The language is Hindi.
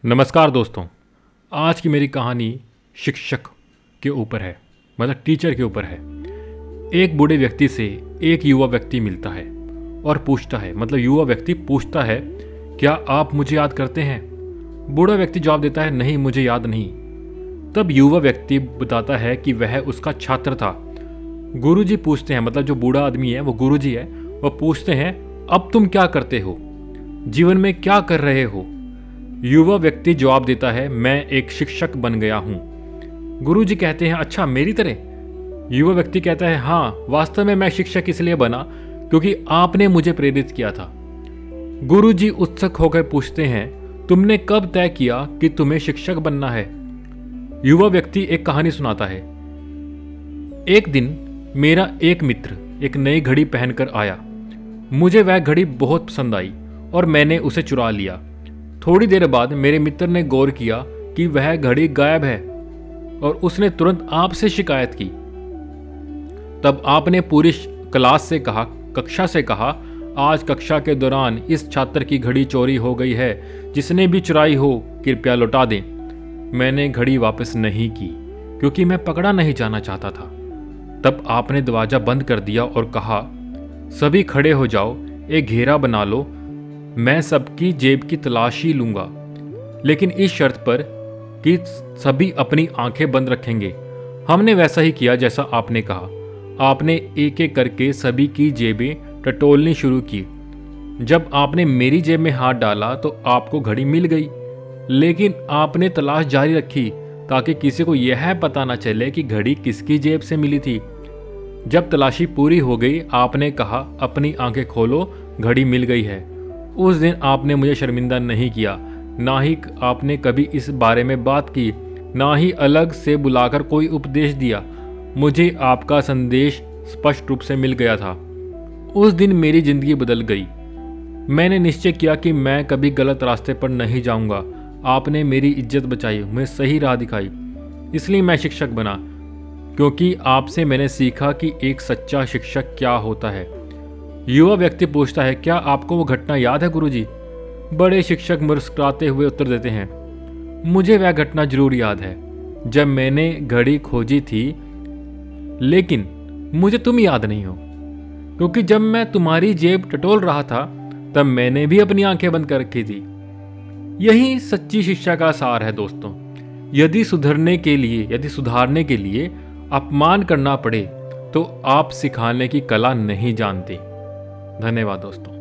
नमस्कार दोस्तों। आज की मेरी कहानी शिक्षक के ऊपर है, मतलब टीचर के ऊपर है। एक बूढ़े व्यक्ति से एक युवा व्यक्ति मिलता है और पूछता है, मतलब युवा व्यक्ति पूछता है, क्या आप मुझे याद करते हैं? बूढ़ा व्यक्ति जवाब देता है, नहीं, मुझे याद नहीं। तब युवा व्यक्ति बताता है कि वह उसका छात्र था। गुरुजी पूछते हैं, मतलब जो बूढ़ा आदमी है वो गुरुजी है, वह पूछते हैं, अब तुम क्या करते हो, जीवन में क्या कर रहे हो? युवा व्यक्ति जवाब देता है, मैं एक शिक्षक बन गया हूं। गुरुजी कहते हैं, अच्छा, मेरी तरह? युवा व्यक्ति कहता है, हाँ, वास्तव में मैं शिक्षक इसलिए बना क्योंकि आपने मुझे प्रेरित किया था। गुरुजी उत्सुक होकर पूछते हैं, तुमने कब तय किया कि तुम्हें शिक्षक बनना है? युवा व्यक्ति एक कहानी सुनाता है। एक दिन मेरा एक मित्र एक नई घड़ी पहनकर आया। मुझे वह घड़ी बहुत पसंद आई और मैंने उसे चुरा लिया। थोड़ी देर बाद मेरे मित्र ने गौर किया कि वह घड़ी गायब है और उसने तुरंत आपसे शिकायत की। तब आपने पूरी कक्षा से कहा, आज कक्षा के दौरान इस छात्र की घड़ी चोरी हो गई है, जिसने भी चुराई हो कृपया लौटा दें। मैंने घड़ी वापस नहीं की क्योंकि मैं पकड़ा नहीं जाना चाहता था। तब आपने दरवाजा बंद कर दिया और कहा, सभी खड़े हो जाओ, एक घेरा बना लो, मैं सबकी जेब की तलाशी लूंगा, लेकिन इस शर्त पर कि सभी अपनी आंखें बंद रखेंगे। हमने वैसा ही किया जैसा आपने कहा। आपने एक एक करके सभी की जेबें टटोलनी शुरू की। जब आपने मेरी जेब में हाथ डाला तो आपको घड़ी मिल गई, लेकिन आपने तलाश जारी रखी ताकि किसी को यह पता न चले कि घड़ी किसकी जेब से मिली थी। जब तलाशी पूरी हो गई, आपने कहा, अपनी आंखें खोलो, घड़ी मिल गई है। उस दिन आपने मुझे शर्मिंदा नहीं किया, ना ही आपने कभी इस बारे में बात की, ना ही अलग से बुलाकर कोई उपदेश दिया। मुझे आपका संदेश स्पष्ट रूप से मिल गया था। उस दिन मेरी जिंदगी बदल गई। मैंने निश्चय किया कि मैं कभी गलत रास्ते पर नहीं जाऊंगा। आपने मेरी इज्जत बचाई, मुझे सही राह दिखाई। इसलिए मैं शिक्षक बना, क्योंकि आपसे मैंने सीखा कि एक सच्चा शिक्षक क्या होता है। युवा व्यक्ति पूछता है, क्या आपको वो घटना याद है गुरुजी? बड़े शिक्षक मुस्कुराते हुए उत्तर देते हैं, मुझे वह घटना जरूर याद है, जब मैंने घड़ी खोजी थी, लेकिन मुझे तुम याद नहीं हो, क्योंकि जब मैं तुम्हारी जेब टटोल रहा था तब मैंने भी अपनी आंखें बंद कर रखी थी। यही सच्ची शिक्षा का सार है दोस्तों। यदि सुधारने के लिए अपमान करना पड़े तो आप सिखाने की कला नहीं जानते। धन्यवाद दोस्तों।